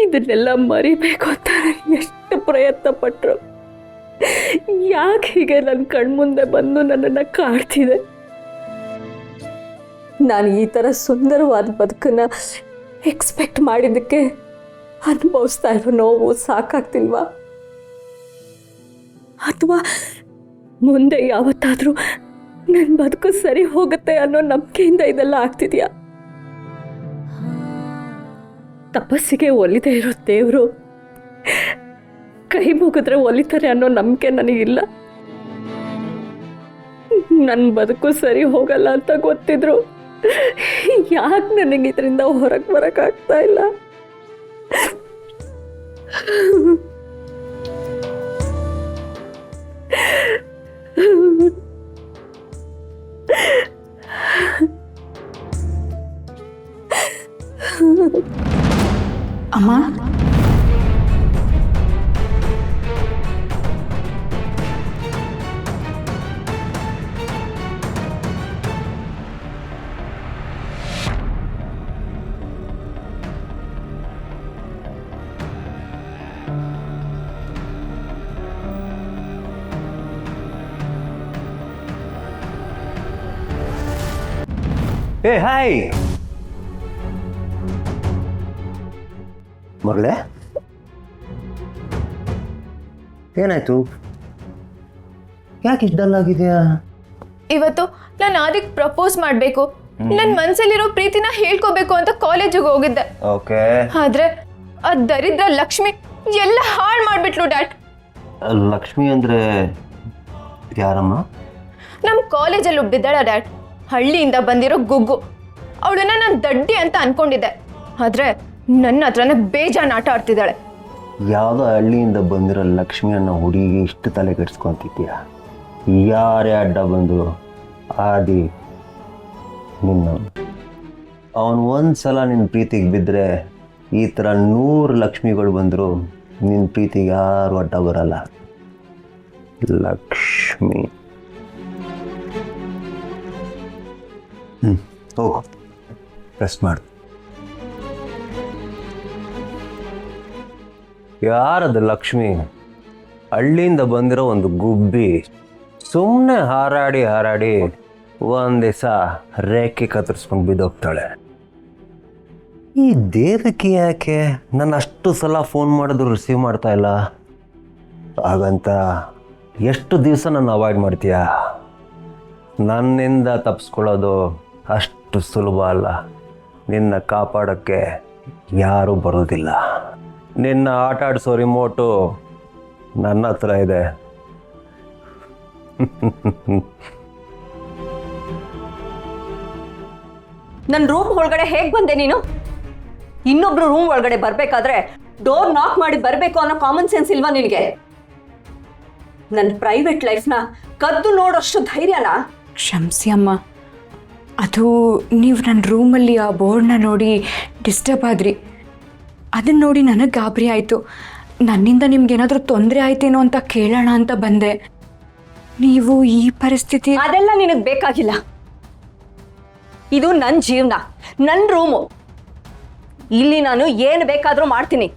ಇದನ್ನೆಲ್ಲ ಮರಿಬೇಕು ಅಂತ ಎಷ್ಟು ಪ್ರಯತ್ನ ಪಟ್ಟರು. ಯಾಕೆ ಹೀಗೆ ನನ್ನ ಕಣ್ಮುಂದೆ ಬಂದು ನನ್ನನ್ನು ಕಾಡ್ತಿದೆ? ನಾನು ಈ ಥರ ಸುಂದರವಾದ ಬದುಕನ್ನು ಎಕ್ಸ್ಪೆಕ್ಟ್ ಮಾಡಿದ್ದಕ್ಕೆ ಅನುಭವಿಸ್ತಾ ಇರೋ ನೋವು ಸಾಕಾಗ್ತಿಲ್ವಾ? ಅಥವಾ ಮುಂದೆ ಯಾವತ್ತಾದರೂ ನನ್ನ ಬದುಕು ಸರಿ ಹೋಗುತ್ತೆ ಅನ್ನೋ ನಂಬಿಕೆಯಿಂದ ಇದೆಲ್ಲ ಆಗ್ತಿದೆಯಾ? ತಪಸ್ಸಿಗೆ ಒಲಿದೇ ಇರೋ ದೇವರು ಕೈ ಮುಗಿದ್ರೆ ಒಲಿತಾರೆ ಅನ್ನೋ ನಂಬಿಕೆ ನನಗಿಲ್ಲ. ನನ್ನ ಬದುಕು ಸರಿ ಹೋಗಲ್ಲ ಅಂತ ಗೊತ್ತಿದ್ರು ಯಾಕೆ ನನಗೆ ಇದರಿಂದ ಹೊರಗೆ ಬರೋಕ್ಕಾಗ್ತಾ ಇಲ್ಲ? ಅಮ್ಮ, ಏ ಹಾಯ್ ಮಗಳೇ, ಏನಾಯ್ತು? ಯಾಕೆ ಇಷ್ಟು ಡಲ್ ಆಗಿದೆಯಾ? ಇವತ್ತು ನಾನು ಅದಕ್ಕೆ ಪ್ರಪೋಸ್ ಮಾಡಬೇಕು, ನನ್ನ ಮನಸ್ಸಲ್ಲಿರೋ ಪ್ರೀತಿನ ಹೇಳ್ಕೋಬೇಕು ಅಂತ ಕಾಲೇಜಿಗೆ ಹೋಗಿದ್ದೆ. ಓಕೆ. ಆದ್ರೆ ಆ ದರಿದ್ರ ಲಕ್ಷ್ಮಿ ಎಲ್ಲ ಹಾಳು ಮಾಡ್ಬಿಟ್ಲು ಡ್ಯಾಡ್. ಲಕ್ಷ್ಮಿ ಅಂದ್ರೆ ಯಾರಮ್ಮ? ನಮ್ಮ ಕಾಲೇಜಲ್ಲಿ ಒಬ್ಬಿದ್ದಾಳ ಡ್ಯಾಡ್, ಹಳ್ಳಿಯಿಂದ ಬಂದಿರೋ ಗುಗ್ಗು. ಅವಳನ್ನ ನಾನು ದಡ್ಡಿ ಅಂತ ಅನ್ಕೊಂಡಿದ್ದೆ, ಆದ್ರೆ ನನ್ನ ಹತ್ರನೇ ಬೇಜಾನ್ ಆಟ ಆಡ್ತಿದ್ದಾಳೆ. ಯಾವುದೋ ಹಳ್ಳಿಯಿಂದ ಬಂದಿರೋ ಲಕ್ಷ್ಮಿ ಅನ್ನೋ ಹುಡುಗಿಗೆ ಇಷ್ಟು ತಲೆ ಕೆಡಿಸ್ಕೊಂತಿದ್ಯಾ? ಯಾರೇ ಅಡ್ಡ ಬಂದು ಆದಿ ನಿನ್ನ ಅವನು ಒಂದು ಸಲ ನಿನ್ನ ಪ್ರೀತಿಗೆ ಬಿದ್ದರೆ ಈ ಥರ 100 ಲಕ್ಷ್ಮಿಗಳು ಬಂದರು ನಿನ್ನ ಪ್ರೀತಿಗೆ ಯಾರು ಅಡ್ಡ ಬರಲ್ಲ. ಲಕ್ಷ್ಮಿ ಹೋಗು, ಪ್ರೆಸ್ ಮಾಡು. ಯಾರದು ಲಕ್ಷ್ಮಿ? ಹಳ್ಳಿಯಿಂದ ಬಂದಿರೋ ಒಂದು ಗುಬ್ಬಿ ಸುಮ್ಮನೆ ಹಾರಾಡಿ ಹಾರಾಡಿ ಒಂದು ದಿವಸ ರೇಖೆ ಕತ್ತರಿಸ್ಕೊಂಡು ಬಿದ್ದೋಗ್ತಾಳೆ. ಈ ದೇವಕ್ಕೆ ಯಾಕೆ ನಾನು ಅಷ್ಟು ಸಲ ಫೋನ್ ಮಾಡಿದ್ರು ರಿಸೀವ್ ಮಾಡ್ತಾ ಇಲ್ಲ? ಹಾಗಂತ ಎಷ್ಟು ದಿವಸ ನಾನು ಅವಾಯ್ಡ್ ಮಾಡ್ತೀಯ? ನನ್ನಿಂದ ತಪ್ಪಿಸ್ಕೊಳ್ಳೋದು ಅಷ್ಟು ಸುಲಭ ಅಲ್ಲ. ನಿನ್ನ ಕಾಪಾಡೋಕ್ಕೆ ಯಾರೂ ಬರೋದಿಲ್ಲ. ನಿನ್ನ ಆಟ ಆಡಿಸೋ ರಿಮೋಟು ನನ್ನ ಹತ್ರ ಇದೆ. ನನ್ನ ರೂಮ್ ಒಳಗಡೆ ಹೇಗೆ ಬಂದೆ ನೀನು? ಇನ್ನೊಬ್ರು ರೂಮ್ ಒಳಗಡೆ ಬರಬೇಕಾದ್ರೆ ಡೋರ್ ನಾಕ್ ಮಾಡಿ ಬರಬೇಕು ಅನ್ನೋ ಕಾಮನ್ ಸೆನ್ಸ್ ಇಲ್ವಾ ನಿನಗೆ? ನನ್ನ ಪ್ರೈವೇಟ್ ಲೈಫ್ನ ಕದ್ದು ನೋಡೋಷ್ಟು ಧೈರ್ಯನಾ? ಕ್ಷಮಿಸಿ ಅಮ್ಮ, ಅದು ನೀವು ನನ್ನ ರೂಮಲ್ಲಿ ಆ ಬೋರ್ಡ್ನ ನೋಡಿ ಡಿಸ್ಟರ್ಬ್ ಆದ್ರಿ. ಅದನ್ನು ನೋಡಿ ನನಗೆ ಗಾಬರಿ ಆಯಿತು. ನನ್ನಿಂದ ನಿಮ್ಗೇನಾದರೂ ತೊಂದರೆ ಆಯ್ತೇನೋ ಅಂತ ಕೇಳೋಣ ಅಂತ ಬಂದೆ. ನೀವು ಈ ಪರಿಸ್ಥಿತಿ... ಅದೆಲ್ಲ ನಿನಗೆ ಬೇಕಾಗಿಲ್ಲ. ಇದು ನನ್ನ ಜೀವನ, ನನ್ನ ರೂಮು. ಇಲ್ಲಿ ನಾನು ಏನು ಬೇಕಾದರೂ ಮಾಡ್ತೀನಿ.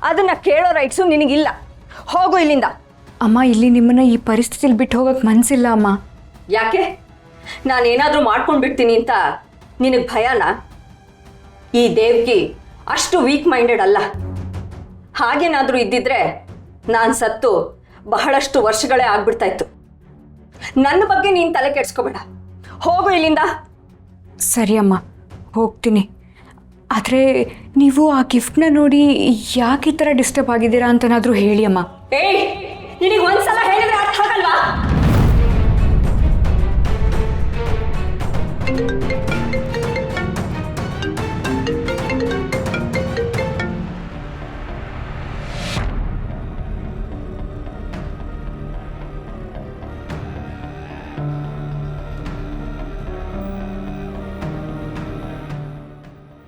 ಅದನ್ನ ಕೇಳೋ ರೈಟ್ಸು ನಿನಗಿಲ್ಲ. ಹೋಗು ಇಲ್ಲಿಂದ. ಅಮ್ಮ, ಇಲ್ಲಿ ನಿಮ್ಮನ್ನ ಈ ಪರಿಸ್ಥಿತಿಲಿ ಬಿಟ್ಟು ಹೋಗಕ್ಕೆ ಮನಸ್ಸಿಲ್ಲ ಅಮ್ಮ. ಯಾಕೆ? ನಾನೇನಾದರೂ ಮಾಡ್ಕೊಂಡು ಬಿಡ್ತೀನಿ ಅಂತ ನಿನಗೆ ಭಯನಾ? ಈ ದೇವ್ಗಿ ಅಷ್ಟು ವೀಕ್ ಮೈಂಡೆಡ್ ಅಲ್ಲ. ಹಾಗೇನಾದರೂ ಇದ್ದಿದ್ರೆ ನಾನು ಸತ್ತು ಬಹಳಷ್ಟು ವರ್ಷಗಳೇ ಆಗ್ಬಿಡ್ತಾ ಇತ್ತು. ನನ್ನ ಬಗ್ಗೆ ನೀನು ತಲೆ ಕೆಡಿಸ್ಕೋಬೇಡ. ಹೋಗು ಇಲ್ಲಿಂದ. ಸರಿ ಅಮ್ಮ, ಹೋಗ್ತೀನಿ. ಆದರೆ ನೀವು ಆ ಗಿಫ್ಟ್ನ ನೋಡಿ ಯಾಕೆ ಈ ಥರ ಡಿಸ್ಟರ್ಬ್ ಆಗಿದ್ದೀರಾ ಅಂತನಾದರೂ ಹೇಳಿ ಅಮ್ಮ. ಏಯ್, ನಿನಗೆ ಒಂದ್ಸಲ ಹೇಳಿದ್ರೆ ಅರ್ಥ ಆಗಲ್ವಾ?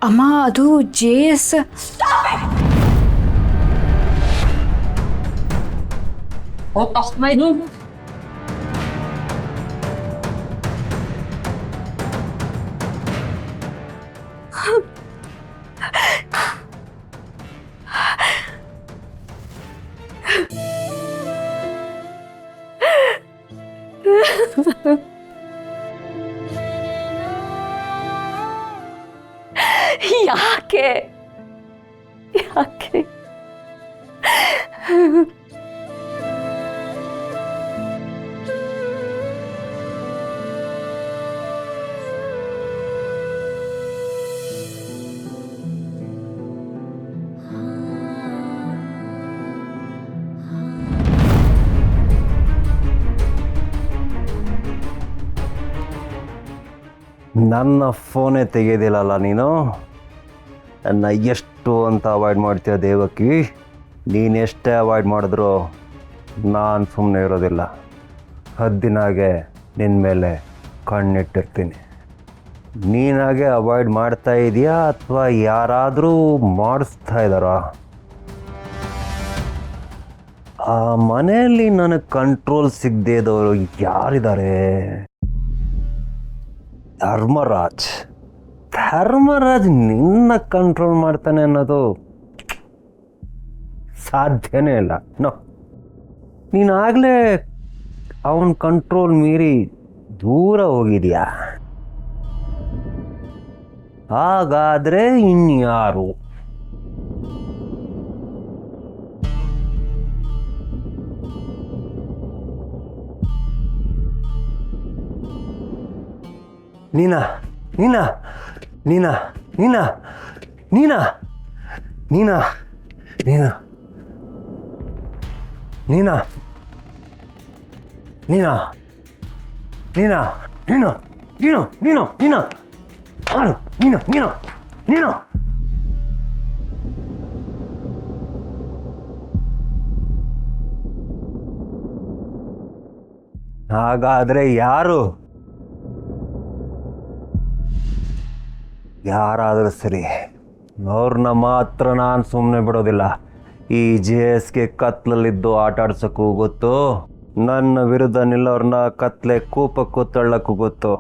ಅಮ್ಮ, ಅದು JS... Out of my room. ಯಾಕೆ ಯಾಕೆ ನನ್ನ ಫೋನೇ ತೆಗೆಯೋದಿಲ್ಲಲ್ಲ ನೀನು. ನನ್ನ ಎಷ್ಟು ಅಂತ ಅವಾಯ್ಡ್ ಮಾಡ್ತೀಯ ದೇವಕಿ. ನೀನು ಎಷ್ಟೇ ಅವಾಯ್ಡ್ ಮಾಡಿದ್ರು ನಾನು ಸುಮ್ಮನೆ ಇರೋದಿಲ್ಲ. ಹದ್ದಿನಾಗೆ ನಿನ್ನ ಮೇಲೆ ಕಣ್ಣಿಟ್ಟಿರ್ತೀನಿ. ನೀನಾಗೆ ಅವಾಯ್ಡ್ ಮಾಡ್ತಾ ಇದೆಯಾ ಅಥವಾ ಯಾರಾದರೂ ಮಾಡಿಸ್ತಾ ಇದ್ದಾರಾ? ಆ ಮನೆಯಲ್ಲಿ ನನಗೆ ಕಂಟ್ರೋಲ್ ಸಿಗದೇ ಇದ್ದವರು ಯಾರಿದ್ದಾರೆ? ಧರ್ಮರಾಜ್ ನಿನ್ನ ಕಂಟ್ರೋಲ್ ಮಾಡ್ತಾನೆ ಅನ್ನೋದು ಸಾಧ್ಯನೇ ಇಲ್ಲ. ನೋ, ನೀನಾಗಲೇ ಅವನ ಕಂಟ್ರೋಲ್ ಮೀರಿ ದೂರ ಹೋಗಿದ್ಯಾ. ಹಾಗಾದ್ರೆ ಇನ್ಯಾರು? ನೀನಾ ನೀನಾ ನೀನಾ ನೀನಾ ನೀನಾ ನೀನಾ ನೀನಾ ನೀನಾ ನೀನಾ ನೀನಾ ನೀನು ನೀನು ನೀನು ನೀನು ನೀನು ನೀನು ನೀನು ಹಾಗಾದ್ರೆ ಯಾರು? ಯಾರಾದರೂ ಸರಿ, ಅವ್ರನ್ನ ಮಾತ್ರ ನಾನು ಸುಮ್ಮನೆ ಬಿಡೋದಿಲ್ಲ. ಈ JSK ಕತ್ಲಲ್ಲಿದ್ದು ಆಟ ಆಡ್ಸೋಕ್ಕೂ ಗೊತ್ತು, ನನ್ನ ವಿರುದ್ಧ ನಿಲ್ಲೋರ್ನ ಕತ್ಲೆ ಕೂಪಕ್ಕೂ ತಳ್ಳಕ್ಕೂ ಗೊತ್ತು.